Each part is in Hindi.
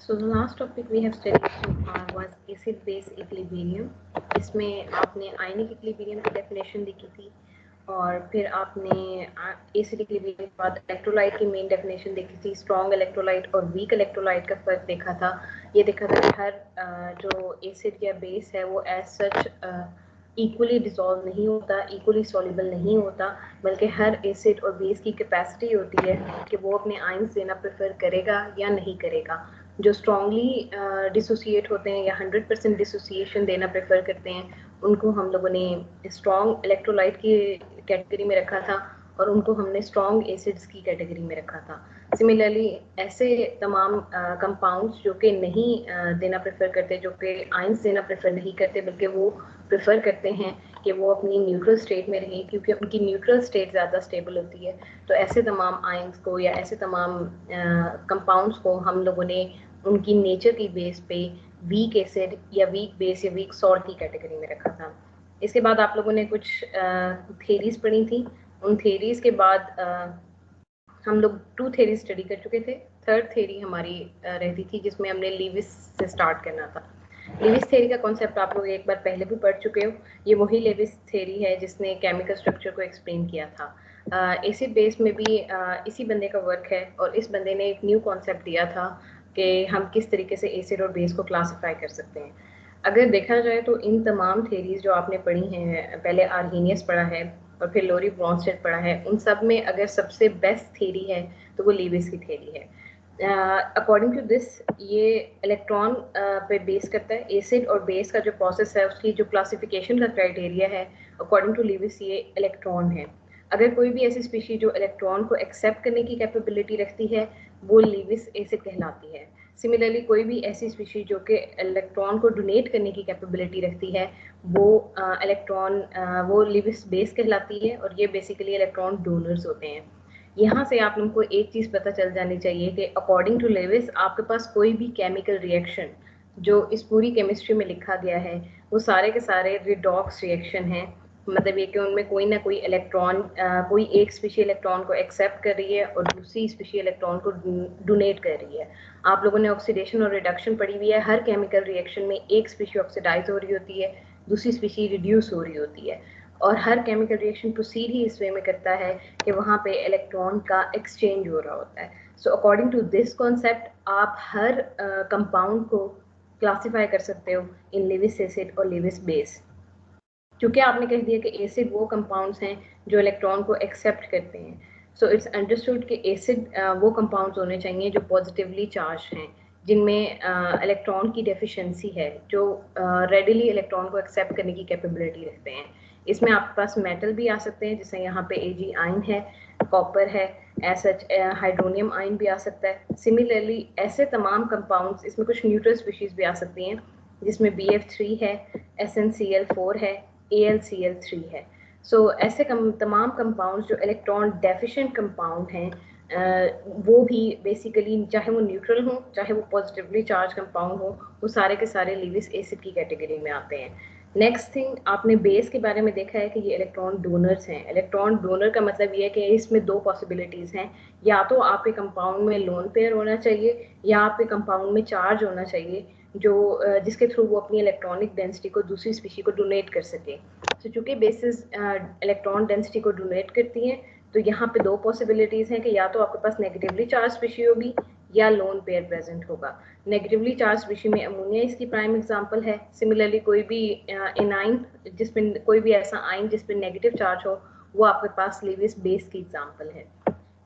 So the last topic we have studied so far was acid-base equilibrium. इसमें आपने आयनिक इक्विलिब्रियम की डेफिनेशन देखी थी और फिर आपने एसिड इक्विलिब्रियम के बाद इलेक्ट्रोलाइट की मेन डेफिनेशन देखी थी, स्ट्रॉन्ग इलेक्ट्रोलाइट और वीक इलेक्ट्रोलाइट का फर्क देखा था। ये देखा था कि हर जो एसिड या बेस है वो एज सच इक्वली डिसॉल्व नहीं होता, इक्वली सॉल्युबल नहीं होता, बल्कि हर एसिड और बेस की कैपेसिटी होती है कि वो अपने आयंस देना प्रेफर करेगा या नहीं करेगा। जो स्ट्रांगली डिसोसिएट होते हैं या 100% डिसोसिएशन देना प्रेफर करते हैं उनको हम लोगों ने स्ट्रॉन्ग इलेक्ट्रोलाइट की कैटेगरी में रखा था और उनको हमने स्ट्रॉन्ग एसिड्स की कैटेगरी में रखा था। सिमिलरली ऐसे तमाम कंपाउंड्स जो कि नहीं देना प्रेफर करते, जो कि आयंस देना प्रेफर नहीं करते, बल्कि वो प्रेफर करते हैं कि वो अपनी न्यूट्रल स्टेट में रहें क्योंकि उनकी न्यूट्रल स्टेट ज़्यादा स्टेबल होती है। तो ऐसे तमाम आयंस को या ऐसे तमाम कंपाउंड्स को हम लोगों ने उनकी नेचर की बेस पे वीक एसिड या वीक बेस या वीक सॉल्ट की कैटेगरी में रखा था। इसके बाद आप लोगों ने कुछ थेरीज पढ़ी थी। उन थेरीज के बाद हम लोग 2 थेरी स्टडी कर चुके थे। थर्ड थेरी हमारी रहती थी जिसमें हमने लीविस से स्टार्ट करना था। लीविस थेरी का कॉन्सेप्ट आप लोग एक बार पहले भी पढ़ चुके हो। ये वही लीविस थेरी है जिसने केमिकल स्ट्रक्चर को एक्सप्लेन किया था। एसिड बेस में भी इसी बंदे का वर्क है और इस बंदे ने एक न्यू कॉन्सेप्ट दिया था कि हम किस तरीके से एसिड और बेस को क्लासिफाई कर सकते हैं। अगर देखा जाए तो इन तमाम थेरीज जो आपने पढ़ी हैं, पहले आर्हीनियस पढ़ा है और फिर लोरी ब्रॉन्स्टेड पढ़ा है, उन सब में अगर सबसे बेस्ट थेरी है तो वो लीविस की थेरी है। अकॉर्डिंग टू दिस ये इलेक्ट्रॉन पे बेस करता है। एसिड और बेस का जो प्रोसेस है उसकी जो क्लासिफिकेशन का क्राइटेरिया है अकॉर्डिंग टू लीविस ये इलेक्ट्रॉन है। अगर कोई भी ऐसी स्पीशीज जो इलेक्ट्रॉन को एक्सेप्ट करने की कैपेबिलिटी रखती है वो लीविस एसिड कहलाती है। सिमिलरली कोई भी ऐसी स्पीशीज जो कि इलेक्ट्रॉन को डोनेट करने की कैपेबिलिटी रखती है वो वो लीविस बेस कहलाती है और ये बेसिकली इलेक्ट्रॉन डोनर्स होते हैं। यहाँ से आप लोगों को एक चीज़ पता चल जानी चाहिए कि अकॉर्डिंग टू लेविस आपके पास कोई भी केमिकल रिएक्शन जो इस पूरी केमिस्ट्री में लिखा गया है वो सारे के सारे रिडॉक्स रिएक्शन हैं। मतलब ये कि उनमें कोई ना कोई इलेक्ट्रॉन कोई एक स्पीशी इलेक्ट्रॉन को एक्सेप्ट कर रही है और दूसरी स्पीशी इलेक्ट्रॉन को डोनेट कर रही है। आप लोगों ने ऑक्सीडेशन और रिडक्शन पढ़ी हुई है। हर केमिकल रिएक्शन में एक स्पीशी ऑक्सीडाइज हो रही होती है, दूसरी स्पीशी रिड्यूस हो रही होती है और हर केमिकल रिएक्शन प्रोसीड ही इस वे में करता है कि वहाँ पे इलेक्ट्रॉन का एक्सचेंज हो रहा होता है। So according to this concept आप हर कंपाउंड को क्लासिफाई कर सकते हो इन लेविस एसिड और लेविस बेस। क्योंकि आपने कह दिया कि एसिड वो कंपाउंड्स हैं जो इलेक्ट्रॉन को एक्सेप्ट करते हैं, सो इट्स अंडरस्टूड कि एसिड वो कंपाउंड्स होने चाहिए जो पॉजिटिवली चार्ज हैं, जिनमें इलेक्ट्रॉन की डेफिशिएंसी है, जो रेडिली इलेक्ट्रॉन को एक्सेप्ट करने की कैपेबिलिटी रखते हैं। इसमें आपके पास मेटल भी आ सकते हैं, जैसे यहाँ पे Ag आयन है, कॉपर है, एसएच हाइड्रोनियम आयन भी आ सकता है। सिमिलरली ऐसे तमाम कंपाउंड्स, इसमें कुछ न्यूट्रल स्पीशीज भी आ सकती हैं जिसमें BF3 है, SnCl4 है, AlCl3 है। सो ऐसे तमाम कंपाउंड्स जो इलेक्ट्रॉन डेफिशिएंट कंपाउंड हैं वो भी बेसिकली चाहे वो न्यूट्रल हो चाहे वो पॉजिटिवली चार्ज कंपाउंड हो, वो सारे के सारे लीविस एसिड की कैटेगरी में आते हैं। नेक्स्ट थिंग, आपने बेस के बारे में देखा है कि ये इलेक्ट्रॉन डोनर्स हैं। इलेक्ट्रॉन डोनर का मतलब ये है कि इसमें 2 पॉसिबिलिटीज़ हैं, या तो आपके कंपाउंड में लोन पेयर होना चाहिए या आपके कंपाउंड में चार्ज होना चाहिए जो जिसके थ्रू वो अपनी इलेक्ट्रॉनिक डेंसिटी को दूसरी स्पीशी को डोनेट कर सके। तो चूंकि बेसिस इलेक्ट्रॉन डेंसिटी को डोनेट करती हैं तो यहाँ पे 2 पॉसिबिलिटीज़ हैं कि या तो आपके पास नेगेटिवली चार्ज स्पीशी होगी या लोन पेयर प्रेजेंट होगा। नेगेटिवली चार्ज स्पीशी में अमोनिया इसकी प्राइम एग्जांपल है। सिमिलरली कोई भी एनाइन जिसमें कोई भी ऐसा आयन जिस पे नेगेटिव चार्ज हो वो आपके पास लीविस बेस की एग्जांपल है।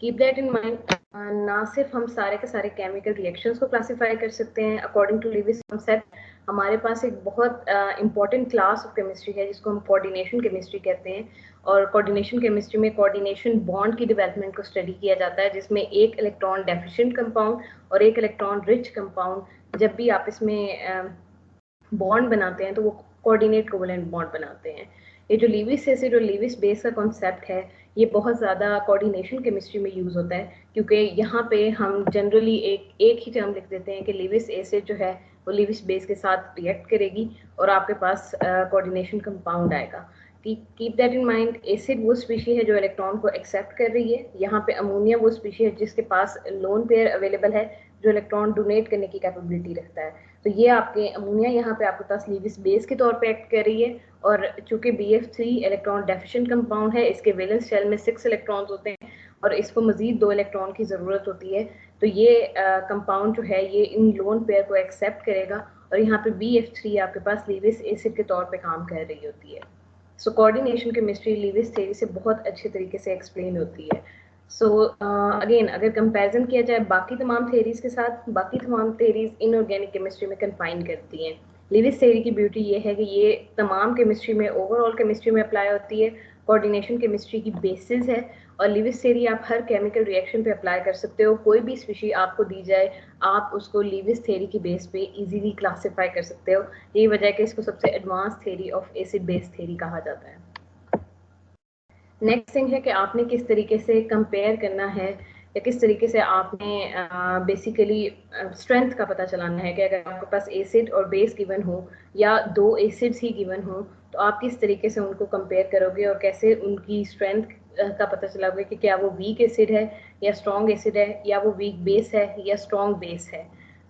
Keep that in mind. ना सिर्फ हम सारे के सारे केमिकल रिएक्शंस को क्लासिफाई कर सकते हैं अकॉर्डिंग टू लीविस कॉन्सेप्ट, हमारे पास एक बहुत इंपॉर्टेंट क्लास ऑफ केमिस्ट्री है जिसको हम कोऑर्डिनेशन केमिस्ट्री कहते हैं। और कोऑर्डिनेशन केमिस्ट्री में कोऑर्डिनेशन बॉन्ड की डेवलपमेंट को स्टडी किया जाता है, जिसमें एक इलेक्ट्रॉन डेफिशिएंट कंपाउंड और एक इलेक्ट्रॉन रिच कंपाउंड जब भी आप इसमें बॉन्ड बनाते हैं तो वो कोऑर्डिनेट कोवेलेंट बॉन्ड बनाते हैं। ये जो लीविस एसिड और लीविस बेस का कॉन्सेप्ट है ये बहुत ज़्यादा कोऑर्डिनेशन केमिस्ट्री में यूज़ होता है, क्योंकि यहाँ पे हम जनरली एक ही टर्म लिख देते हैं कि लीविस एसिड जो है वो लीविस बेस के साथ रिएक्ट करेगी और आपके पास कोऑर्डिनेशन कंपाउंड आएगा। Keep that in mind. Acid वो स्पीशी है जो इलेक्ट्रॉन को एक्सेप्ट कर रही है। यहाँ पे अमोनिया वो स्पीशी है जिसके पास लोन पेयर अवेलेबल है जो इलेक्ट्रॉन डोनेट करने की कैपेबिलिटी रखता है। तो ये आपके अमोनिया यहाँ पे आपके पास लीविस बेस के तौर पे एक्ट कर रही है, और चूंकि BF3 इलेक्ट्रॉन डेफिशिएंट कंपाउंड है, इसके वैलेंस शेल में 6 इलेक्ट्रॉन्स होते हैं और इसको मजीद 2 इलेक्ट्रॉन की ज़रूरत होती है। तो ये कंपाउंड जो है ये इन लोन पेयर को एक्सेप्ट करेगा, और यहाँ पे BF3 आपके पास लीविस एसिड के तौर पे काम कर रही होती है। So coordination chemistry Lewis theory से बहुत अच्छे तरीके से एक्सप्लेन होती है। सो अगेन अगर कंपैरिजन किया जाए बाकी तमाम थेरीज के साथ, बाकी तमाम थेरीज इनऑर्गेनिक केमिस्ट्री में कन्फाइन करती हैं। लीविस थ्योरी की ब्यूटी ये है कि ये तमाम केमिस्ट्री में, ओवरऑल केमिस्ट्री में अप्लाई होती है, कोऑर्डिनेशन केमिस्ट्री की बेसिस है, और लीविस थ्योरी आप हर केमिकल रिएक्शन पे अप्लाई कर सकते हो। कोई भी स्पीशी आपको दी जाए, आप उसको लीविस थ्योरी की बेस पे इजीली क्लासिफाई कर सकते हो। यही वजह है कि इसको सबसे advance theory of acid base theory कहा जाता है। नेक्स्ट थिंग है कि आपने किस तरीके से कंपेयर करना है, या किस तरीके से आपने बेसिकली स्ट्रेंथ का पता चलाना है कि अगर आपके पास एसिड और बेस गिवन हो या 2 एसिड्स ही गिवन हो, तो आप किस तरीके से उनको कंपेयर करोगे और कैसे उनकी स्ट्रेंथ का पता चलाओगे कि क्या वो वीक एसिड है या स्ट्रॉन्ग एसिड है, या वो वीक बेस है या स्ट्रॉन्ग बेस है।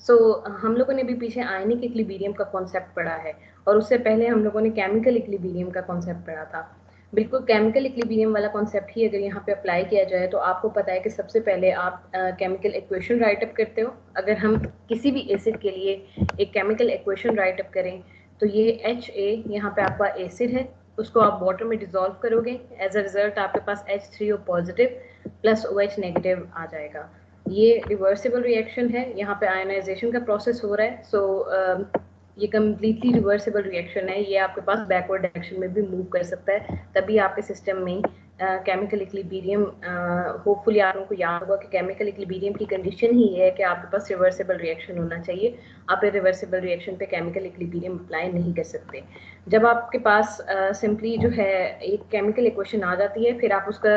सो हम लोगों ने भी पीछे आयनिक इक्विलिब्रियम का कॉन्सेप्ट पढ़ा है, और उससे पहले हम लोगों ने केमिकल इक्विलिब्रियम का कॉन्सेप्ट पढ़ा था। बिल्कुल केमिकल इक्विलिब्रियम वाला कॉन्सेप्ट ही अगर यहाँ पे अप्लाई किया जाए, तो आपको पता है कि सबसे पहले आप केमिकल इक्वेशन राइट अप करते हो। अगर हम किसी भी एसिड के लिए एक केमिकल इक्वेशन राइट अप करें, तो ये HA यहाँ पे आपका एसिड है, उसको आप वाटर में डिजोल्व करोगे, एज अ रिजल्ट आपके पास H3O positive plus OH negative आ जाएगा। ये रिवर्सिबल रिएक्शन है, यहाँ पे आयोनाइजेशन का प्रोसेस हो रहा है। सो ये कम्प्लीटली रिवर्सिबल रिएक्शन है, ये आपके पास बैकवर्ड डायरेक्शन में भी मूव कर सकता है, तभी आपके सिस्टम में केमिकल इक्विलिब्रियम, होपफुली आप लोगों को याद होगा कि केमिकल इक्विलिब्रियम की कंडीशन ही है कि आपके पास रिवर्सिबल रिएक्शन होना चाहिए। आप रिवर्सिबल रिएक्शन पे केमिकल इक्विलिब्रियम अप्लाई नहीं कर सकते। जब आपके पास सिंपली जो है एक केमिकल इक्वेशन आ जाती है, फिर आप उसका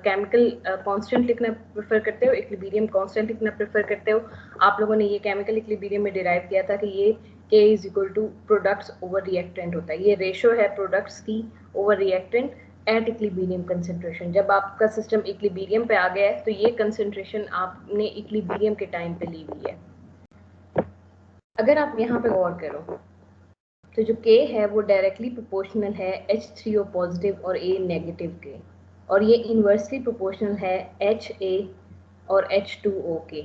केमिकल कांस्टेंट लिखना प्रेफर करते हो, इक्विलिब्रियम कांस्टेंट लिखना प्रेफर करते हो। आप लोगों ने ये केमिकल इक्विलिब्रियम में डिराइव किया था कि ये K is equal to products over reactant होता है। ये रेशो है प्रोडक्ट्स की over reactant at equilibrium concentration. जब आपका सिस्टम इक्विलिब्रियम पे आ गया है, तो ये कंसेंट्रेशन आपने इक्विलिब्रियम के टाइम पे ली हुई है। अगर आप यहाँ पे गौर करो, तो जो K है वो डायरेक्टली प्रोपोर्शनल है H3O पॉजिटिव और A नेगेटिव के, और ये इन्वर्सली प्रोपोर्शनल है HA और H2O के।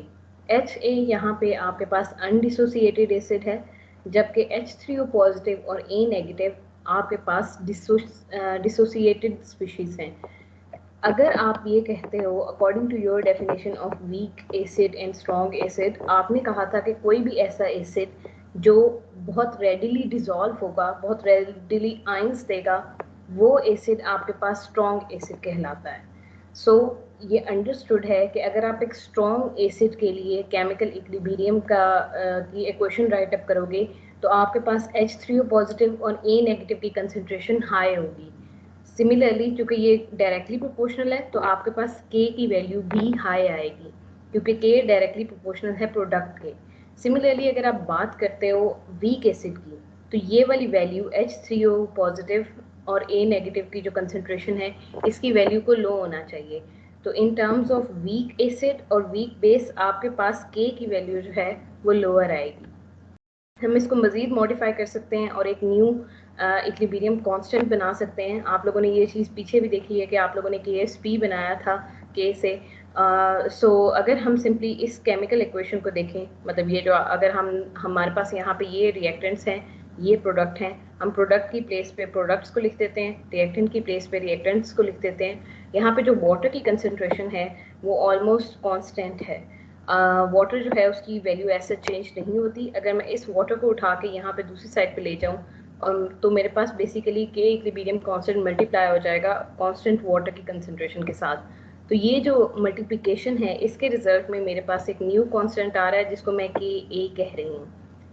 HA यहाँ पे आपके पास अनडिसोसिएटेड एसिड है, जबकि H3O पॉजिटिव और A नेगेटिव आपके पास डिसोसिएटेड स्पीशीज हैं। अगर आप ये कहते हो according to your definition of weak acid and strong acid, आपने कहा था कि कोई भी ऐसा एसिड जो बहुत रेडिली डिजॉल्व होगा, बहुत रेडिली आयंस देगा, वो एसिड आपके पास स्ट्रॉन्ग एसिड कहलाता है। सो ये अंडरस्टूड है कि अगर आप एक स्ट्रॉन्ग एसिड के लिए केमिकल इक्विलिब्रियम का की इक्वेशन राइट अप करोगे, तो आपके पास H3O पॉजिटिव और A नेगेटिव की कंसंट्रेशन हाई होगी। सिमिलरली क्योंकि ये डायरेक्टली प्रोपोर्शनल है, तो आपके पास K की वैल्यू भी हाई आएगी, क्योंकि K डायरेक्टली प्रोपोर्शनल है प्रोडक्ट के। सिमिलरली अगर आप बात करते हो वीक एसिड की, तो ये वाली वैल्यू H3O पॉजिटिव और A नेगेटिव की जो कंसंट्रेशन है, इसकी वैल्यू को लो होना चाहिए। तो in terms of weak acid और वीक बेस आपके पास K की वैल्यू जो है वो लोअर आएगी। हम इसको मज़ीद मॉडिफाई कर सकते हैं और एक न्यू इक्विलिब्रियम कांस्टेंट बना सकते हैं। आप लोगों ने ये चीज़ पीछे भी देखी है कि आप लोगों ने KSP बनाया था K से। सो अगर हम सिंपली इस केमिकल इक्वेशन को देखें, मतलब ये जो अगर हमारे पास यहाँ पे ये रिएक्टेंट्स हैं, ये प्रोडक्ट हैं, हम प्रोडक्ट की प्लेस पे प्रोडक्ट्स को लिख देते हैं, रिएक्टेंट की प्लेस पे रिएक्टेंट्स को लिख देते हैं। यहाँ पे जो वाटर की कंसनट्रेशन है वो ऑलमोस्ट कॉन्स्टेंट है। वाटर जो है उसकी वैल्यू ऐसे चेंज नहीं होती। अगर मैं इस वाटर को उठा के यहाँ पे दूसरी साइड पे ले जाऊँ, तो मेरे पास basically K equilibrium constant multiply हो जाएगा कांस्टेंट वाटर की कंसंट्रेशन के साथ। तो ये जो मल्टीप्लिकेशन है, इसके रिजल्ट में मेरे पास एक न्यू कांस्टेंट आ रहा है जिसको मैं KA कह रही हूँ।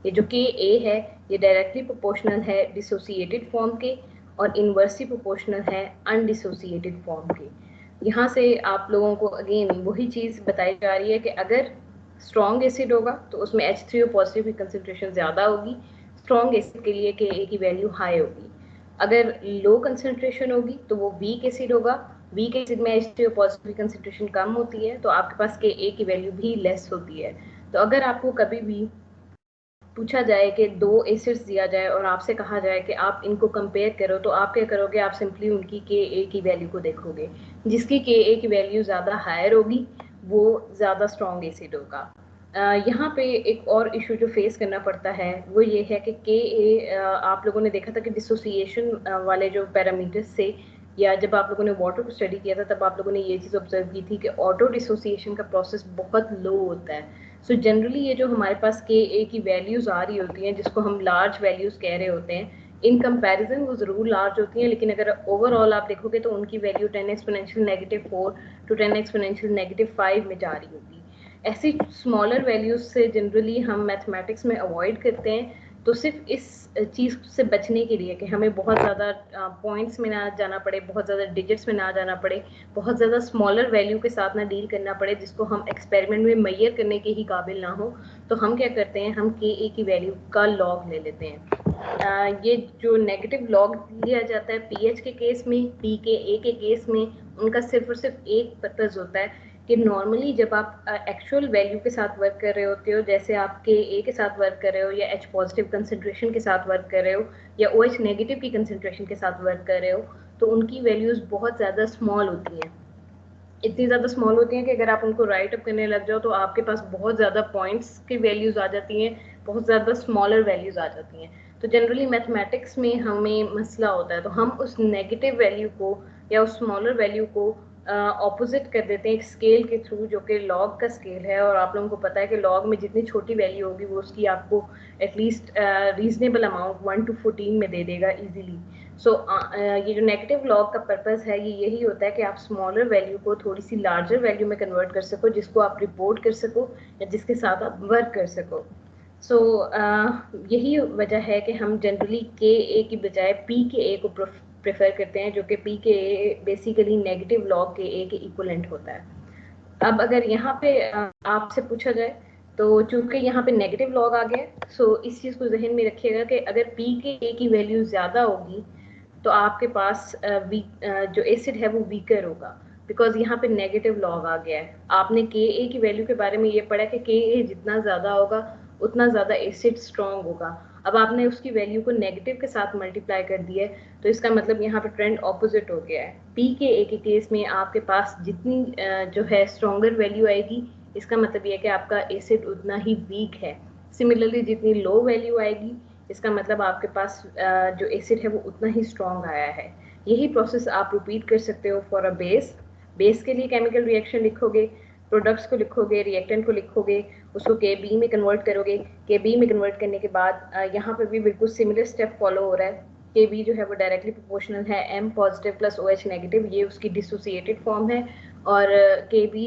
ये जो KA है ये डायरेक्टली प्रोपोर्शनल है डिसोसिएटेड फॉर्म के, और इनवर्सली प्रोपोर्शनल है अनडिसोसिएटेड फॉर्म के। यहाँ से आप लोगों को अगेन वही चीज़ बताई जा रही है कि अगर स्ट्रॉन्ग एसिड होगा तो उसमें H3O पॉजिटिव की कंसंट्रेशन ज़्यादा होगी, स्ट्रॉन्ग एसिड के लिए KA की वैल्यू हाई होगी। अगर लो कंसंट्रेशन होगी तो वो वीक एसिड होगा, वीक एसिड में H3O पॉजिटिव की कंसंट्रेशन कम होती है, तो आपके पास KA की वैल्यू भी लेस होती है। तो अगर आपको कभी भी पूछा जाए कि दो एसिड्स दिया जाए और आपसे कहा जाए कि आप इनको कंपेयर करो, तो आप क्या करोगे? आप सिंपली उनकी के ए की वैल्यू को देखोगे। जिसकी के ए की वैल्यू ज़्यादा हायर होगी वो ज़्यादा स्ट्रॉन्ग एसिड होगा। यहाँ पे एक और इशू जो फेस करना पड़ता है वो ये है कि के ए, आप लोगों ने देखा था कि डिसोसिएशन वाले जो पैरामीटर्स थे, या जब आप लोगों ने वाटर को स्टडी किया था तब आप लोगों ने ये चीज़ ऑब्जर्व की थी कि ऑटो डिसोसिएशन का प्रोसेस बहुत लो होता है। सो जनरली ये जो हमारे पास के ए की वैल्यूज़ आ रही होती हैं, जिसको हम लार्ज वैल्यूज़ कह रहे होते हैं, इन कंपैरिजन वो ज़रूर लार्ज होती हैं, लेकिन अगर ओवरऑल आप देखोगे तो उनकी वैल्यू 10 एक्सपोनेंशियल -4 टू 10 एक्सपोनेंशियल -5 में जा रही होगी। ऐसी स्मॉलर वैल्यूज से जनरली हम मैथमेटिक्स में अवॉइड करते हैं। तो सिर्फ इस चीज़ से बचने के लिए कि हमें बहुत ज़्यादा पॉइंट्स में ना जाना पड़े, बहुत ज़्यादा डिजिट्स में ना जाना पड़े, बहुत ज़्यादा स्मॉलर वैल्यू के साथ ना डील करना पड़े जिसको हम एक्सपेरिमेंट में मेजर करने के ही काबिल ना हो, तो हम क्या करते हैं, हम के ए की वैल्यू का लॉग ले लेते हैं। ये जो नेगेटिव लॉग लिया जाता है पीएच के केस में, पी के ए के केस में, उनका सिर्फ और सिर्फ एक पर्पज़ होता है कि नॉर्मली जब आप एक्चुअल वैल्यू के साथ वर्क कर रहे होते हो, जैसे आप के ए के साथ वर्क कर रहे हो, या एच पॉजिटिव कंसनट्रेशन के साथ वर्क कर रहे हो, या ओ एच नेगेटिव की कंसनट्रेशन के साथ वर्क कर रहे हो, तो उनकी वैल्यूज़ बहुत ज़्यादा स्मॉल होती हैं। इतनी ज़्यादा स्मॉल होती हैं कि अगर आप उनको राइट अप करने लग जाओ तो आपके पास बहुत ज़्यादा पॉइंट्स की वैल्यूज़ आ जाती हैं, बहुत ज़्यादा स्मॉलर वैल्यूज़ आ जाती हैं। तो जनरली मैथमेटिक्स में हमें मसला होता है, तो हम उस नेगेटिव वैल्यू को या उस स्मॉलर वैल्यू को ऑपोजिट कर देते हैं एक स्केल के थ्रू, जो कि लॉग का स्केल है। और आप लोगों को पता है कि लॉग में जितनी छोटी वैल्यू होगी वो उसकी आपको एटलीस्ट रीजनेबल अमाउंट 1 to 14 में दे देगा इजीली। सो ये जो नेगेटिव लॉग का पर्पस है ये यही होता है कि आप स्मॉलर वैल्यू को थोड़ी सी लार्जर वैल्यू में कन्वर्ट कर सको, जिसको आप रिपोर्ट कर सको या जिसके साथ आप वर्क कर सको। सो यही वजह है कि हम जनरली के ए की बजाय पी के ए को प्रेफर करते हैं, जो कि पी के ए बेसिकली नेगेटिव लॉग के ए के इक्वलेंट होता है। अब अगर यहाँ पे आपसे पूछा जाए, तो चूंकि यहाँ पे नेगेटिव लॉग आ गया, सो इस चीज़ को जहन में रखिएगा कि अगर पी के ए की वैल्यू ज़्यादा होगी तो आपके पास जो एसिड है वो वीकर होगा, बिकॉज यहाँ पे नेगेटिव लॉग आ गया है। आपने के ए की वैल्यू के बारे में ये पढ़ा कि के ए जितना ज़्यादा होगा उतना ज़्यादा एसिड स्ट्रॉन्ग होगा। अब आपने उसकी वैल्यू को नेगेटिव के साथ मल्टीप्लाई कर दिया है, तो इसका मतलब यहाँ पे ट्रेंड ऑपोजिट हो गया है। पी के ए के केस में आपके पास जितनी जो है स्ट्रॉन्गर वैल्यू आएगी, इसका मतलब ये है कि आपका एसिड उतना ही वीक है। सिमिलरली जितनी लो वैल्यू आएगी, इसका मतलब आपके पास जो एसिड है वो उतना ही स्ट्रॉन्ग आया है। यही प्रोसेस आप रिपीट कर सकते हो फॉर अ बेस। बेस के लिए केमिकल रिएक्शन लिखोगे, प्रोडक्ट्स को लिखोगे, रिएक्टेंट को लिखोगे, उसको के बी में कन्वर्ट करोगे। के बी में कन्वर्ट करने के बाद यहाँ पर भी बिल्कुल सिमिलर स्टेप फॉलो हो रहा है। के बी जो है वो डायरेक्टली प्रोपोर्शनल है M positive plus O H negative, ये उसकी डिसोसिएटेड फॉर्म है। और के बी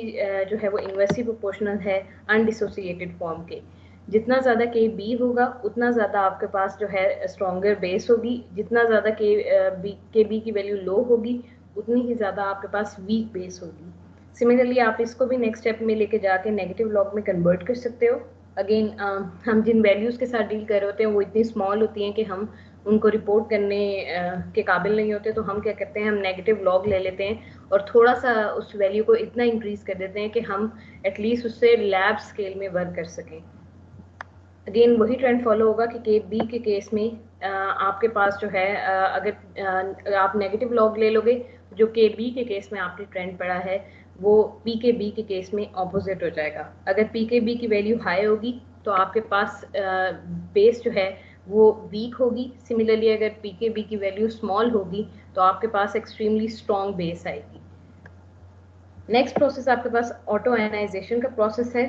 जो है वो इनवर्सली प्रोपोर्शनल है अनडिसोसिएटेड फॉर्म के। जितना ज़्यादा के बी होगा उतना ज़्यादा आपके पास जो है स्ट्रॉन्गर बेस होगी, जितना ज़्यादा के बी की वैल्यू लो होगी उतनी ही ज़्यादा आपके पास वीक बेस होगी। सिमिलरली आप इसको भी नेक्स्ट स्टेप में लेके जाके नेगेटिव लॉग में कन्वर्ट कर सकते हो। अगेन हम जिन वैल्यूज़ के साथ डील कर रहे होते हैं वो इतनी स्मॉल होती हैं कि हम उनको रिपोर्ट करने के काबिल नहीं होते, तो हम क्या करते हैं, हम नेगेटिव लॉग ले लेते हैं और थोड़ा सा उस वैल्यू को इतना इंक्रीज कर देते हैं कि हम एटलीस्ट उससे लैब स्केल में वर्क कर सकें। अगेन वही ट्रेंड फॉलो होगा कि के बी के केस में आपके पास जो है अगर आप नेगेटिव लॉग ले लोगे, जो के बी के केस में आपने ट्रेंड पढ़ा है वो पी के बी के केस में ऑपोजिट हो जाएगा। अगर पी के बी की वैल्यू हाई होगी तो आपके पास बेस जो है वो वीक होगी। सिमिलरली अगर पी के बी की वैल्यू स्मॉल होगी तो आपके पास एक्सट्रीमली स्ट्रॉन्ग बेस आएगी। नेक्स्ट प्रोसेस आपके पास ऑटो आयनाइजेशन का प्रोसेस है।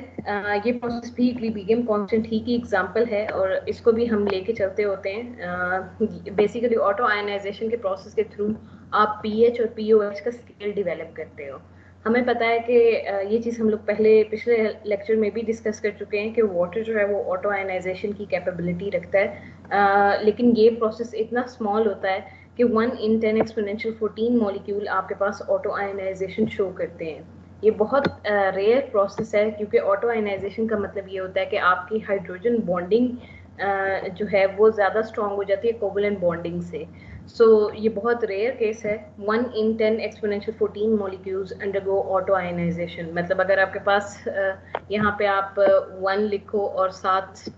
ये प्रोसेस भी इक्विलिब्रियम कांस्टेंट ही की एग्जांपल है और इसको भी हम लेके चलते होते हैं। बेसिकली ऑटो आयनाइजेशन के प्रोसेस के थ्रू आप पीएच और पीओएच का स्केल डेवलप करते हो। हमें पता है कि ये चीज़ हम लोग पिछले लेक्चर में भी डिस्कस कर चुके हैं कि वाटर जो है वो ऑटो आयनाइजेशन की कैपेबिलिटी रखता है, लेकिन ये प्रोसेस इतना स्मॉल होता है कि 1 in 10 एक्सपोनेंशियल 14 मॉलिक्यूल आपके पास ऑटो आयनाइजेशन शो करते हैं। ये बहुत रेयर प्रोसेस है, क्योंकि ऑटो आयनाइजेशन का मतलब ये होता है कि आपकी हाइड्रोजन बॉन्डिंग जो है वो ज़्यादा स्ट्रॉन्ग हो जाती है कोवलेंट बॉन्डिंग से। सो ये बहुत रेयर केस है। 1 in 10 exponential 14 molecules undergo auto ionization. मतलब अगर आपके पास यहाँ पे आप 1 लिखो और साथ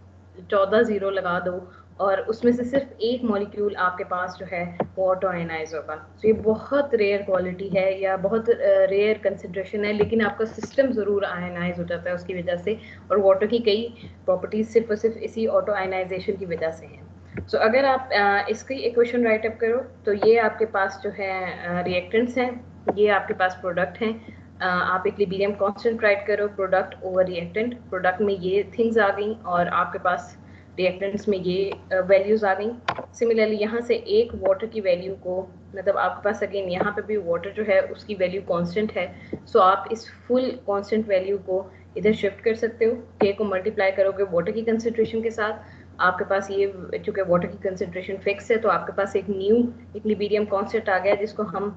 14 जीरो लगा दो और उसमें से सिर्फ एक मॉलिक्यूल आपके पास जो है वो ऑटो आयनाइज होगा। तो ये बहुत रेयर क्वालिटी है या बहुत रेयर कंसिड्रेशन है, लेकिन आपका सिस्टम ज़रूर आयनाइज हो जाता है उसकी वजह से। और वाटर की कई प्रॉपर्टीज सिर्फ और सिर्फ इसी ऑटो आयनाइजेशन की वजह से हैं। सो अगर आप इसकी इक्वेशन राइट अप करो तो ये आपके पास जो है रिएक्टेंट्स हैं, ये आपके पास प्रोडक्ट हैं। आप इक्विलिब्रियम कांस्टेंट राइट करो, प्रोडक्ट ओवर रिएक्टेंट, प्रोडक्ट में ये थिंग्स आ गई और आपके पास रिएक्टेंट्स में ये वैल्यूज आ गई। सिमिलरली यहाँ से एक वाटर की वैल्यू को, मतलब आपके पास अगेन यहाँ पे भी वाटर जो है उसकी वैल्यू कांस्टेंट है। सो आप इस फुल कांस्टेंट वैल्यू को इधर शिफ्ट कर सकते हो। के को मल्टीप्लाई करोगे वाटर की कंसेंट्रेशन के साथ, आपके पास ये चूंकि वाटर की कंसेंट्रेशन फिक्स है तो आपके पास एक न्यू इक्विलिब्रियम कांस्टेंट आ गया जिसको हम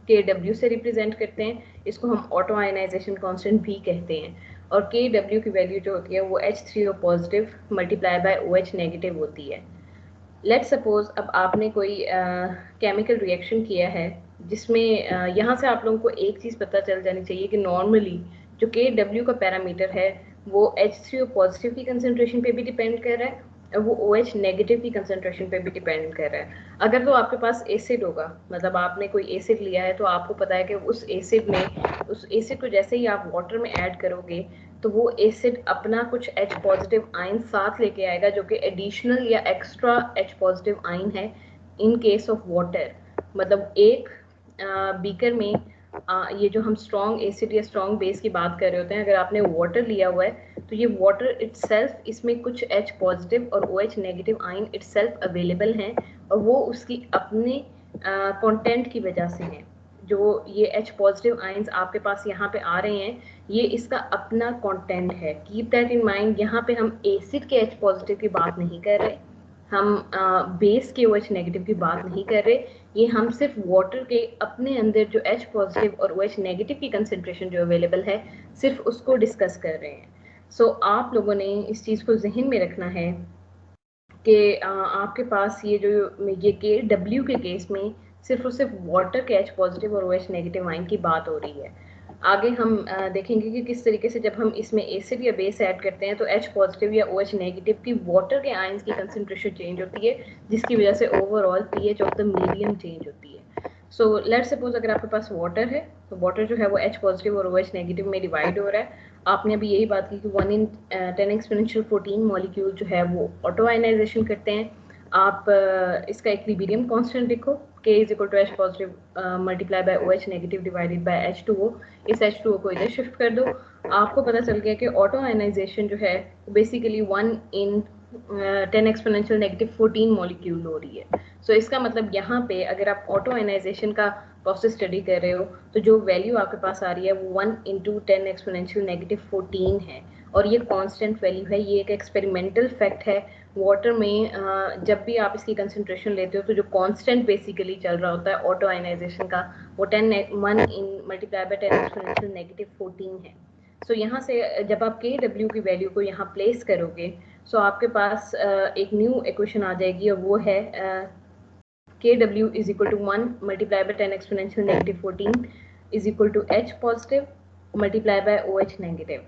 KW से रिप्रेजेंट करते हैं। इसको हम ऑटो आयनाइजेशन कांस्टेंट भी कहते हैं। और KW की वैल्यू जो होती है वो H3O positive multiply by OH negative होती है। लेट्स सपोज अब आपने कोई केमिकल रिएक्शन किया है जिसमें यहाँ से आप लोगों को एक चीज़ पता चल जानी चाहिए कि नॉर्मली जो KW का पैरामीटर है वो H3O पॉजिटिव की कंसेंट्रेशन पे भी डिपेंड कर रहा है और वो OH नेगेटिव की कंसेंट्रेशन पे भी डिपेंड कर रहा है। अगर तो आपके पास एसिड होगा, मतलब आपने कोई एसिड लिया है तो आपको पता है कि उस एसिड को जैसे ही आप वाटर में ऐड करोगे तो वो एसिड अपना कुछ H पॉजिटिव आयन साथ लेके आएगा जो कि एडिशनल या एक्स्ट्रा H पॉजिटिव आयन है इन केस ऑफ वाटर। मतलब एक बीकर में ये जो हम स्ट्रॉन्ग एसिड या स्ट्रॉन्ग बेस की बात कर रहे होते हैं, अगर आपने वाटर लिया हुआ है तो ये वाटर इटसेल्फ इसमें कुछ H पॉजिटिव और OH negative ion itself available हैं और वो उसकी अपने कंटेंट की वजह से हैं। जो ये H पॉजिटिव आयंस आपके पास यहाँ पे आ रहे हैं ये इसका अपना कंटेंट है। Keep that in mind. यहाँ पे हम एसिड के H पॉजिटिव की बात नहीं कर रहे, हम बेस के OH नेगेटिव की बात नहीं कर रहे, ये हम सिर्फ वाटर के अपने अंदर जो H पॉजिटिव और OH नेगेटिव की कंसेंट्रेशन जो अवेलेबल है सिर्फ उसको डिस्कस कर रहे हैं। सो आप लोगों ने इस चीज़ को जहन में रखना है कि आपके पास ये KW के केस में सिर्फ और सिर्फ वाटर के H पॉजिटिव और OH नेगेटिव आयन की बात हो रही है। आगे हम देखेंगे कि किस तरीके से जब हम इसमें एसिड या बेस ऐड करते हैं तो H पॉजिटिव या OH नेगेटिव की वाटर के आयंस की कंसेंट्रेशन चेंज होती है जिसकी वजह से overall pH of the medium change होती है। सो लेट्स सपोज अगर आपके पास वाटर है तो वाटर जो है वो H पॉजिटिव और OH नेगेटिव में डिवाइड हो रहा है। आपने अभी यही बात की कि 1 in 10 एक्सपोनेंशियल 14 मॉलिक्यूल जो है वो ऑटो आयनाइजेशन करते हैं। आप इसका इक्विलिब्रियम कांस्टेंट लिखो, K is equal to H positive multiply by OH negative divided by H2O। इस H2O को इधर शिफ्ट कर दो, आपको पता चल गया कि ऑटो आयनाइजेशन जो है basically 1 in 10 exponential negative 14 molecule हो रही है। सो इसका मतलब यहाँ पे अगर आप ऑटो आयनाइजेशन का प्रोसेस स्टडी कर रहे हो तो जो वैल्यू आपके पास आ रही है वो 1 into 10 एक्सपोनेंशियल नेगेटिव 14 है और ये कांस्टेंट वैल्यू है। ये एक एक्सपेरिमेंटल फैक्ट है। वाटर में जब भी आप इसकी कंसंट्रेशन लेते हो तो जो कांस्टेंट बेसिकली चल रहा होता है ऑटो आयनाइजेशन का वो 1 in multiply by 10 exponential negative 14 है। सो यहाँ से जब आप KW की वैल्यू को यहाँ प्लेस करोगे सो आपके पास एक न्यू इक्वेशन आ जाएगी और वो है KW is equal to 1 multiplied by 10 exponential negative 14 is equal to H positive multiplied by OH negative।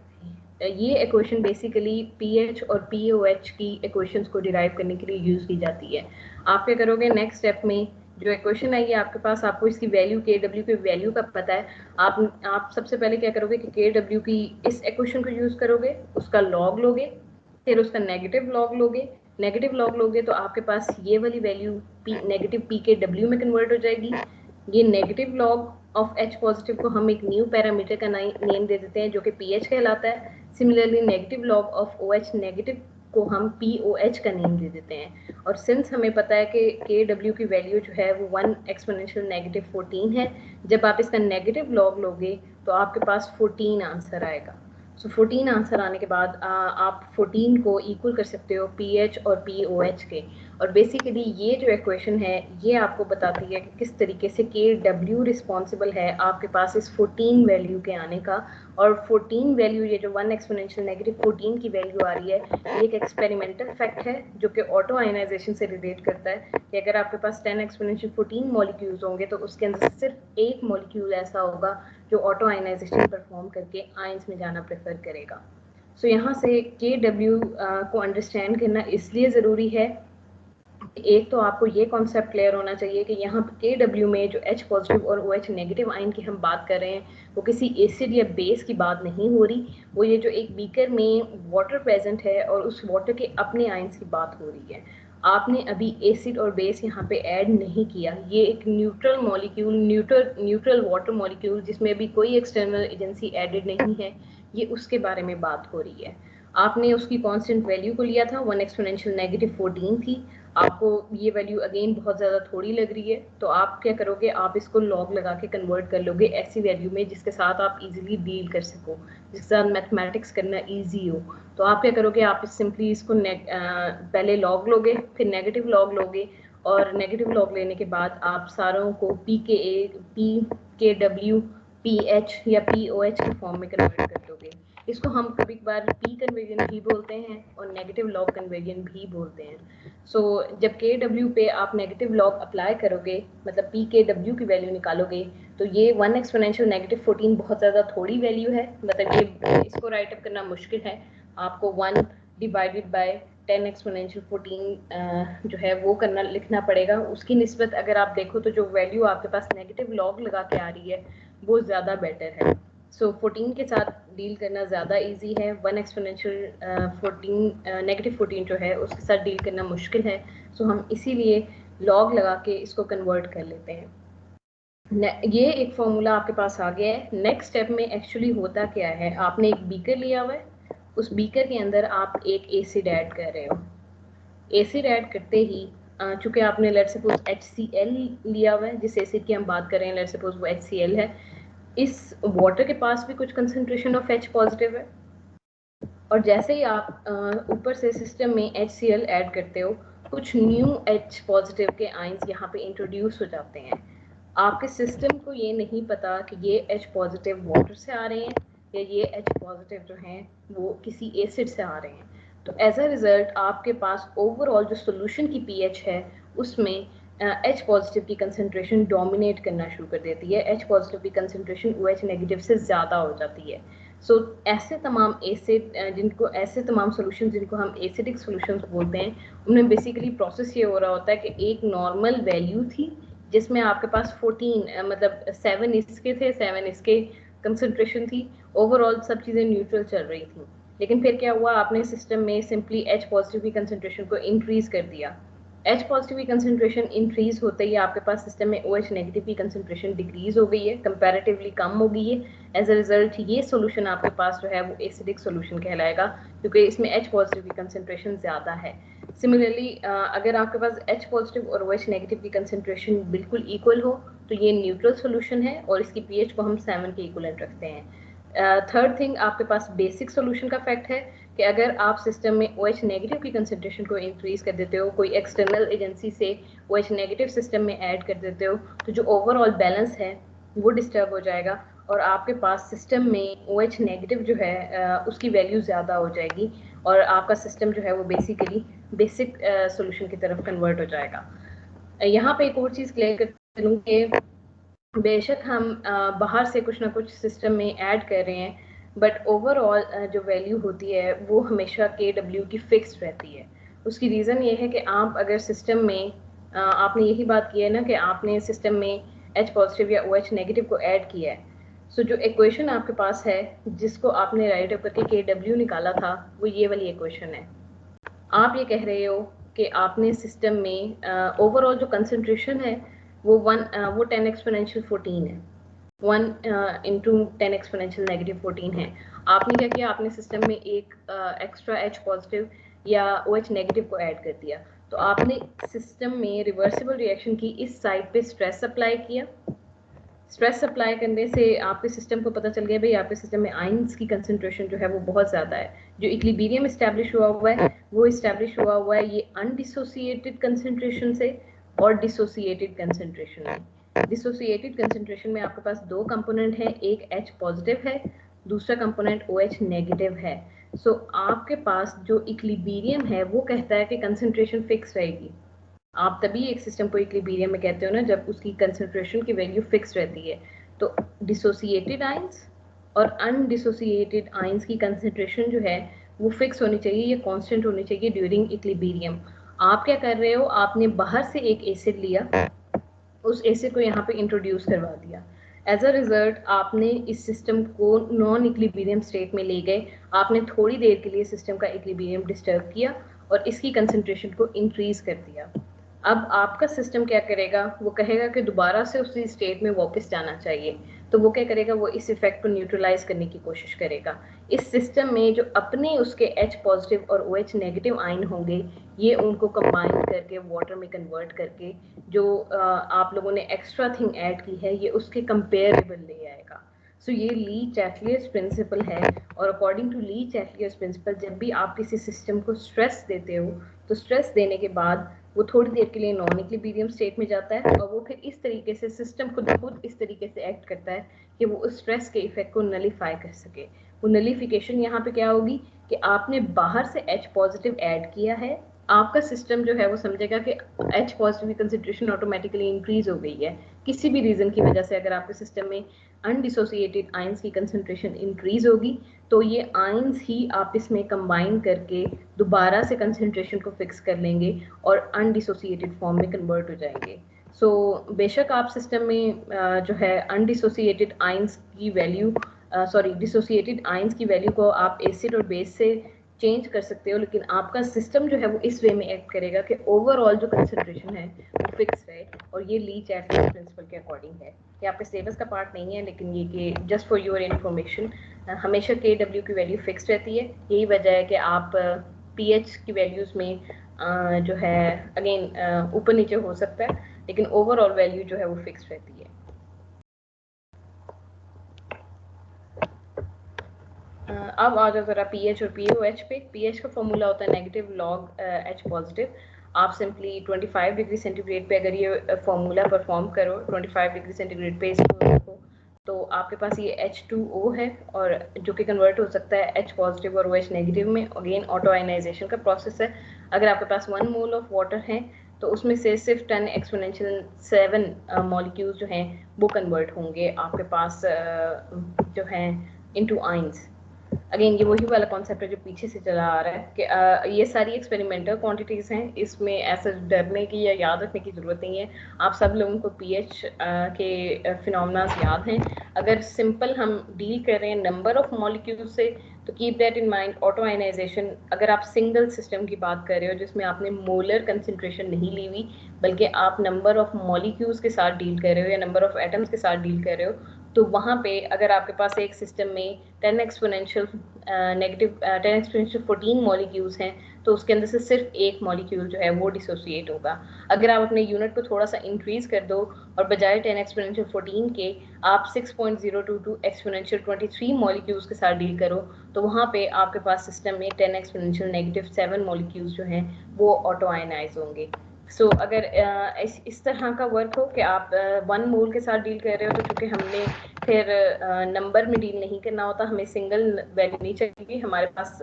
ये इक्वेशन बेसिकली pH और POH की इक्वेशंस को डिराइव करने के लिए यूज की जाती है। आप क्या करोगे नेक्स्ट स्टेप में जो इक्वेशन है ये आपके पास, आपको इसकी वैल्यू KW की वैल्यू का पता है। आप सबसे पहले क्या करोगे कि KW की इस इक्वेशन को यूज करोगे, उसका लॉग लोगे, फिर उसका नेगेटिव लॉग लोगे। नेगेटिव लॉग लोगे तो आपके पास ये वाली वैल्यू नेगेटिव PKW में कन्वर्ट हो जाएगी। ये negative log of H positive को हम एक न्यू पैरामीटर का नेम दे देते हैं जो कि pH कहलाता है। Similarly negative log of OH negative को हम POH का नेम दे देते हैं। और सिंस हमें पता है कि KW की वैल्यू जो है वो 1 एक्सपोनेंशियल नेगेटिव 14 है, जब आप इसका नेगेटिव लॉग लोगे तो आपके पास 14 आंसर आएगा। सो 14 आंसर आने के बाद आप 14 को इक्वल कर सकते हो pH और POH के। और बेसिकली ये जो इक्वेशन है ये आपको बताती है कि किस तरीके से Kw रिस्पॉन्सिबल है आपके पास इस 14 वैल्यू के आने का। और 14 वैल्यू, ये जो 1 एक्सपोनेंशियल नेगेटिव 14 की वैल्यू आ रही है, ये एक एक्सपेरिमेंटल फैक्ट है जो कि ऑटो आयनाइजेशन से रिलेट करता है कि अगर आपके पास 10 एक्सपोनेंशियल 14 मॉलिक्यूल्स होंगे तो उसके अंदर सिर्फ एक मॉलिक्यूल ऐसा होगा जो ऑटो आयनाइजेशन परफॉर्म करके आयंस में जाना प्रेफर करेगा। सो यहाँ से Kw को अंडरस्टैंड करना इसलिए ज़रूरी है, एक तो आपको ये कॉन्सेप्ट क्लियर होना चाहिए कि यहाँ Kw में जो H पॉजिटिव और OH नेगेटिव आयन की हम बात कर रहे हैं वो किसी एसिड या बेस की बात नहीं हो रही, वो ये जो एक बीकर में वाटर प्रेजेंट है और उस वाटर के अपने आयन्स की बात हो रही है। आपने अभी एसिड और बेस यहाँ पे ऐड नहीं किया, ये एक neutral molecule, neutral water molecule जिसमें अभी कोई एक्सटर्नल एजेंसी एडेड नहीं है, ये उसके बारे में बात हो रही है। आपने उसकी कांस्टेंट वैल्यू को लिया था 1 एक्सपोनेंशियल नेगेटिव 14 थी, आपको ये वैल्यू अगेन बहुत ज़्यादा थोड़ी लग रही है, तो आप क्या करोगे, आप इसको लॉग लगा के कन्वर्ट कर लोगे ऐसी वैल्यू में जिसके साथ आप इजीली डील कर सको, जिसके साथ मैथमेटिक्स करना इजी हो। तो आप क्या करोगे, आप सिंपली इसको पहले लॉग लोगे, फिर नेगेटिव लॉग लोगे, और नेगेटिव लॉग लेने के बाद आप सारों को PKW, PH या POH के फॉर्म में कन्वर्ट कर दोगे। इसको हम कभी कभार P कन्वर्जन भी बोलते हैं और नेगेटिव लॉग कन्वर्जन भी बोलते हैं। सो जब Kw पे आप नेगेटिव लॉग अप्लाई करोगे, मतलब PKW की वैल्यू निकालोगे, तो ये 1 एक्सपोनेंशियल नेगेटिव 14 बहुत ज़्यादा थोड़ी वैल्यू है, मतलब ये इसको राइट अप करना मुश्किल है। आपको 1 डिवाइडेड बाय 10 एक्सपोनेंशियल 14 जो है वो करना लिखना पड़ेगा। उसकी निस्बत अगर आप देखो तो जो वैल्यू आपके पास नेगेटिव लॉग लगा के आ रही है वो ज़्यादा बेटर है। सो 14 के साथ डील करना ज़्यादा इजी है, 1 एक्सपोनेंशियल 14 नेगेटिव 14 जो है उसके साथ डील करना मुश्किल है। सो हम इसीलिए लॉग लगा के इसको कन्वर्ट कर लेते हैं। ये एक फॉर्मूला आपके पास आ गया है। नेक्स्ट स्टेप में एक्चुअली होता क्या है, आपने एक बीकर लिया हुआ है, उस बीकर के अंदर आप एक एसिड ऐड कर रहे हो। एसिड ऐड करते ही चूंकि आपने लेट्स सपोज HCl लिया हुआ है, जिस एसिड की हम बात कर रहे हैं लेट्स सपोज वो HCl है, इस वाटर के पास भी कुछ कंसंट्रेशन ऑफ H पॉजिटिव है, और जैसे ही आप ऊपर से सिस्टम में HCl ऐड करते हो, कुछ न्यू H पॉजिटिव के आयंस यहाँ पे इंट्रोड्यूस हो जाते हैं। आपके सिस्टम को ये नहीं पता कि ये H पॉजिटिव वाटर से आ रहे हैं या ये H पॉजिटिव जो हैं वो किसी एसिड से आ रहे हैं। तो एज अ रिजल्ट आपके पास ओवरऑल जो सोल्यूशन की pH है उसमें H पॉजिटिव की कंसंट्रेशन डोमिनेट करना शुरू कर देती है, H पॉजिटिव की कंसंट्रेशन OH नेगेटिव से ज़्यादा हो जाती है। सो ऐसे तमाम ऐसे तमाम सॉल्यूशन जिनको हम एसिडिक सॉल्यूशंस बोलते हैं, उनमें बेसिकली प्रोसेस ये हो रहा होता है कि एक नॉर्मल वैल्यू थी जिसमें आपके पास 14 मतलब 7 इसके थे, 7 इसके कंसंट्रेशन थी, ओवरऑल सब चीज़ें न्यूट्रल चल रही थी। लेकिन फिर क्या हुआ, आपने सिस्टम में सिंपली H पॉजिटिव की कंसंट्रेशन को इंक्रीज कर दिया। H पॉजिटिव की कंसंट्रेशन इंक्रीज होते ही आपके पास सिस्टम में OH नेगेटिव की कंसंट्रेशन डिक्रीज हो गई है, कंपैरेटिवली कम हो गई है। एज अ रिजल्ट ये सॉल्यूशन आपके पास जो है वो एसिडिक सॉल्यूशन कहलाएगा, क्योंकि इसमें H पॉजिटिव की कंसंट्रेशन ज़्यादा है। सिमिलरली अगर आपके पास H पॉजिटिव और OH नेगेटिव की कंसंट्रेशन बिल्कुल इक्वल हो तो ये न्यूट्रल सॉल्यूशन है और इसकी pH को हम 7 के इक्वलेंट रखते हैं। थर्ड थिंग, आपके पास बेसिक सॉल्यूशन का फैक्ट है कि अगर आप सिस्टम में OH नेगेटिव की कंसंट्रेशन को इंक्रीज कर देते हो, कोई एक्सटर्नल एजेंसी से OH नेगेटिव सिस्टम में ऐड कर देते हो, तो जो ओवरऑल बैलेंस है वो डिस्टर्ब हो जाएगा और आपके पास सिस्टम में OH नेगेटिव जो है उसकी वैल्यू ज़्यादा हो जाएगी और आपका सिस्टम जो है वो बेसिकली बेसिक सॉल्यूशन की तरफ कन्वर्ट हो जाएगा। यहाँ पे एक और चीज़ क्लियर कर दूँ कि बेशक हम बाहर से कुछ ना कुछ सिस्टम में ऐड कर रहे हैं, बट ओवरऑल जो वैल्यू होती है वो हमेशा Kw की फिक्स रहती है। उसकी रीज़न ये है कि आप अगर सिस्टम में आपने यही बात की है ना कि आपने सिस्टम में H पॉजिटिव या OH नेगेटिव को ऐड किया है, सो जो इक्वेशन आपके पास है जिसको आपने राइट अप करके Kw निकाला था वो ये वाली इक्वेशन है। आप ये कह रहे हो कि आपने सिस्टम में ओवरऑल जो कंसंट्रेशन है वो 10 एक्सपोनेंशियल 14 है, 1 इंटू 10 एक्सपोनेंशियल नेगेटिव 14 है। आपने क्या किया, आपने सिस्टम में एक एक्स्ट्रा H पॉजिटिव या OH नेगेटिव को ऐड कर दिया, तो आपने सिस्टम में रिवर्सिबल रिएक्शन की इस साइड पे स्ट्रेस अप्लाई किया स्ट्रेस अप्लाई करने से आपके सिस्टम को पता चल गया भाई आपके सिस्टम में आयंस की कंसंट्रेशन जो है वो बहुत ज़्यादा है। जो इक्विलिब्रियम इस्टेब्लिश हुआ है वो इस्टेब्लिश हुआ है ये अनडिसोसिएटेड कंसंट्रेशन से और डिसोसिएटेड कंसंट्रेशन में। डिसोसिएटेड कंसंट्रेशन में आपके पास दो कंपोनेंट हैं, एक H पॉजिटिव है, दूसरा कंपोनेंट OH नेगेटिव है। सो आपके पास जो इक्विलिब्रियम है वो कहता है कि कंसंट्रेशन फिक्स रहेगी। आप तभी एक सिस्टम को इक्विलिब्रियम में कहते हो ना जब उसकी कंसंट्रेशन की वैल्यू फिक्स रहती है। तो डिसोसिएटेड आयंस और अनडिसोसिएटेड आयंस की कंसंट्रेशन जो है वो फिक्स होनी चाहिए या कांस्टेंट होनी चाहिए ड्यूरिंग इक्विलिब्रियम। आप क्या कर रहे हो, आपने बाहर से एक एसिड लिया, उस एसिड को यहाँ पे इंट्रोड्यूस करवा दिया। एज अ रिजल्ट आपने इस सिस्टम को नॉन इक्विलिब्रियम स्टेट में ले गए, आपने थोड़ी देर के लिए सिस्टम का इक्विलिब्रियम डिस्टर्ब किया और इसकी कंसंट्रेशन को इंक्रीज कर दिया। अब आपका सिस्टम क्या करेगा, वो कहेगा कि दोबारा से उसी स्टेट में वापस जाना चाहिए। तो वो क्या करेगा, वो इस इफेक्ट को न्यूट्रलाइज करने की कोशिश करेगा। इस सिस्टम में जो अपने उसके H पॉजिटिव और OH नेगेटिव आयन होंगे ये उनको कंबाइन करके वाटर में कन्वर्ट करके जो आप लोगों ने एक्स्ट्रा थिंग ऐड की है ये उसके कंपेरेबल ले आएगा। सो ये ली चैटलियर्स प्रिंसिपल है। और according to Le Chatelier's principle जब भी आप किसी सिस्टम को स्ट्रेस देते हो तो स्ट्रेस देने के बाद वो थोड़ी देर के लिए नॉन इक्विलिब्रियम स्टेट में जाता है और वो फिर इस तरीके से सिस्टम खुद इस तरीके से एक्ट करता है कि वो उस स्ट्रेस के इफेक्ट को नलीफाई कर सके। वो नलीफिकेशन यहाँ पे क्या होगी कि आपने बाहर से H पॉजिटिव ऐड किया है, आपका सिस्टम जो है वो समझेगा कि H पॉजिटिव की कंसंट्रेशन ऑटोमेटिकली इंक्रीज हो गई है। किसी भी रीजन की वजह से अगर आपके सिस्टम में अनडिसोसिएटेड आयंस की कंसंट्रेशन इंक्रीज होगी तो ये आयंस ही आपस में कंबाइन करके दोबारा से कंसंट्रेशन को फिक्स कर लेंगे और अनडिसोसिएटेड फॉर्म में कन्वर्ट हो जाएंगे। सो बेशक आप सिस्टम में जो है अनडिसोसिएटेड आयंस की वैल्यू डिसोसिएटेड आयंस की वैल्यू को आप एसिड और बेस से चेंज कर सकते हो, लेकिन आपका सिस्टम जो है वो इस वे में एक्ट करेगा कि ओवरऑल जो कंसंट्रेशन है वो फिक्स रहे। और ये ली चैटलियर्स प्रिंसिपल के अकॉर्डिंग है। ये आपके सिलेबस का पार्ट नहीं है लेकिन ये कि जस्ट फॉर योर इन्फॉर्मेशन हमेशा Kw की वैल्यू फिक्स रहती है। यही वजह है कि आप pH की वैल्यूज में जो है अगेन ऊपर नीचे हो सकता है लेकिन ओवरऑल वैल्यू जो है वो फिक्स रहती है। अब आ जाओ जरा pH और POH पे। pH का फॉर्मूला होता है नेगेटिव लॉग H पॉजिटिव। आप सिंपली 25 डिग्री सेंटीग्रेड पे अगर ये फॉर्मूला परफॉर्म करो, 25 डिग्री सेंटीग्रेड पे इसको रखो तो आपके पास ये H2O है और जो कि कन्वर्ट हो सकता है H पॉजिटिव और OH नेगेटिव में। अगेन ऑटो आयनाइजेशन का प्रोसेस है। अगर आपके पास 1 मोल ऑफ वाटर है तो उसमें से सिर्फ 10 एक्सपोनेंशियल 7 मॉलिक्यूल्स जो हैं वो कन्वर्ट होंगे आपके पास जो हैं इनटू आयंस। अगेन ये वही वाला कॉन्सेप्ट है जो पीछे से चला आ रहा है कि ये सारी एक्सपेरिमेंटल क्वांटिटीज हैं, इसमें ऐसा डरने की या याद रखने की ज़रूरत नहीं है। आप सब लोगों को pH के फिनोमेनास याद हैं। अगर सिंपल हम डील कर रहे हैं नंबर ऑफ मॉलिक्यूल से तो keep that in mind. Auto ionization अगर आप सिंगल सिस्टम की बात कर रहे हो जिसमें आपने मोलर कंसंट्रेशन नहीं ली हुई बल्कि आप नंबर ऑफ मॉलिक्यूल्स के साथ डील कर रहे हो या नंबर ऑफ एटम्स के साथ डील कर रहे हो, तो वहाँ पे अगर आपके पास एक सिस्टम में 10 एक्सपोनेंशियल 14 मॉलिक्यूल्स हैं तो उसके अंदर से सिर्फ एक मॉलिक्यूल जो है वो डिसोसिएट होगा। अगर आप अपने यूनिट को थोड़ा सा इंक्रीज कर दो और बजाय 10 एक्सपोनेंशियल 14 के आप 6.022 एक्सपोनेंशियल 23 मॉलिक्यूल्स के साथ डील करो तो वहाँ पे आपके पास सिस्टम में 10 एक्सपोनेंशियल -7 मॉलिक्यूल्स जो हैं वो ऑटो आयनाइज होंगे। सो अगर इस तरह का वर्क हो कि आप 1 मोल के साथ डील कर रहे हो तो चूंकि हमने फिर नंबर में डील नहीं करना होता, हमें सिंगल वैल्यू नहीं चाहिए। हमारे पास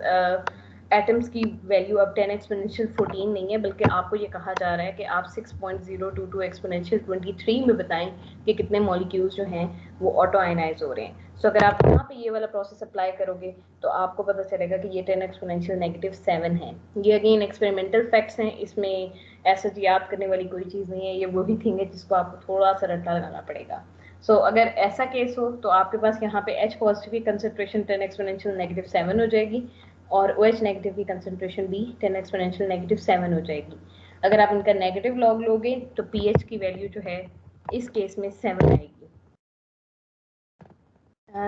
एटम्स की वैल्यू अब 10 एक्सपोनेंशियल 14 नहीं है बल्कि आपको ये कहा जा रहा है कि आप 6.022 एक्सपोनेंशियल 23 में बताएं कि कितने मॉलिक्यूल्स जो हैं वो ऑटो आयनाइज हो रहे हैं। सो अगर आप यहाँ पे ये वाला प्रोसेस अप्लाई करोगे तो आपको पता चलेगा कि ये 10 एक्सपोनेंशियल -7 है। ये अगेन एक्सपेरिमेंटल फैक्ट्स हैं, इसमें ऐसा याद करने वाली कोई चीज़ नहीं है। ये वही थिंग है जिसको आपको थोड़ा सा रट्टा लगाना पड़ेगा। सो अगर ऐसा केस हो तो आपके पास यहाँ पे H पॉजिटिव की कंसंट्रेशन 10 एक्सपोनेंशियल -7 हो जाएगी और OH नेगेटिव की कंसंट्रेशन भी 10 एक्सपोनेंशियल -7 हो जाएगी। अगर आप इनका नेगेटिव लॉग लोगे तो pH की वैल्यू जो है इस केस में 7 आएगी।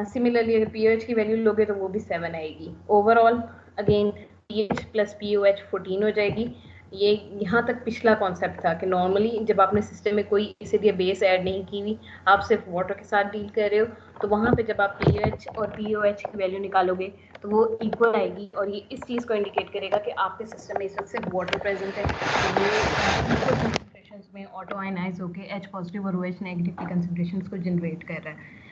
सिमिलरली अगर pH की वैल्यू लोगे तो वो भी 7 आएगी। Overall again pH plus POH 14 हो जाएगी। ये यहाँ तक पिछला कॉन्सेप्ट था कि नॉर्मली जब आपने सिस्टम में कोई एसिड या बेस ऐड नहीं की हुई, आप सिर्फ वाटर के साथ डील कर रहे हो, तो वहाँ पे जब आप pH और POH की वैल्यू निकालोगे तो वो इक्वल आएगी, और ये इस चीज़ को इंडिकेट करेगा कि आपके सिस्टम में इस वक्त सिर्फ वाटर प्रेजेंट है, तो ये इक्वल कंसंट्रेशंस में ऑटो आयनाइज होकर H पॉजिटिव और OH नेगेटिव की कंसंट्रेशंस को जनरेट कर रहा है।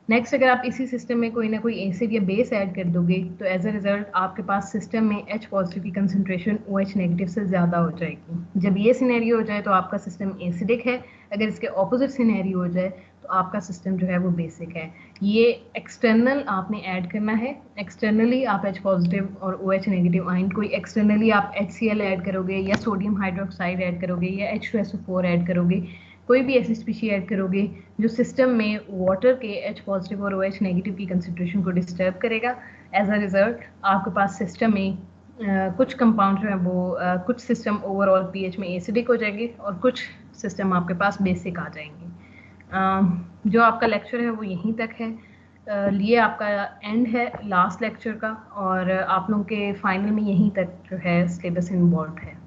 नेक्स्ट, अगर आप इसी सिस्टम में कोई ना कोई एसिड या बेस ऐड कर दोगे तो एज अ रिजल्ट आपके पास सिस्टम में H पॉजिटिव की कंसंट्रेशन OH नेगेटिव से ज़्यादा हो जाएगी। जब ये सिनेरियो हो जाए तो आपका सिस्टम एसिडिक है, अगर इसके ऑपोजिट सिनेरियो हो जाए तो आपका सिस्टम जो है वो बेसिक है। ये एक्सटर्नल आपने ऐड करना है, एक्सटर्नली आप H पॉजिटिव और OH नेगेटिव आयन, कोई एक्सटर्नली आप HCl ऐड करोगे या सोडियम हाइड्रोक्साइड ऐड करोगे या H2SO4 ऐड करोगे, कोई भी ऐसी स्पीशी ऐड करोगे जो सिस्टम में वाटर के H पॉजिटिव और OH नेगेटिव की कंसंट्रेशन को डिस्टर्ब करेगा, एज अ रिजल्ट आपके पास सिस्टम में कुछ कंपाउंड जो है वो कुछ सिस्टम ओवरऑल पीएच में एसिडिक हो जाएंगे और कुछ सिस्टम आपके पास बेसिक आ जाएंगे। जो आपका लेक्चर है वो यहीं तक है, लिए आपका एंड है लास्ट लेक्चर का, और आप लोगों के फाइनल में यहीं तक जो है सिलेबस इन्वॉल्व है।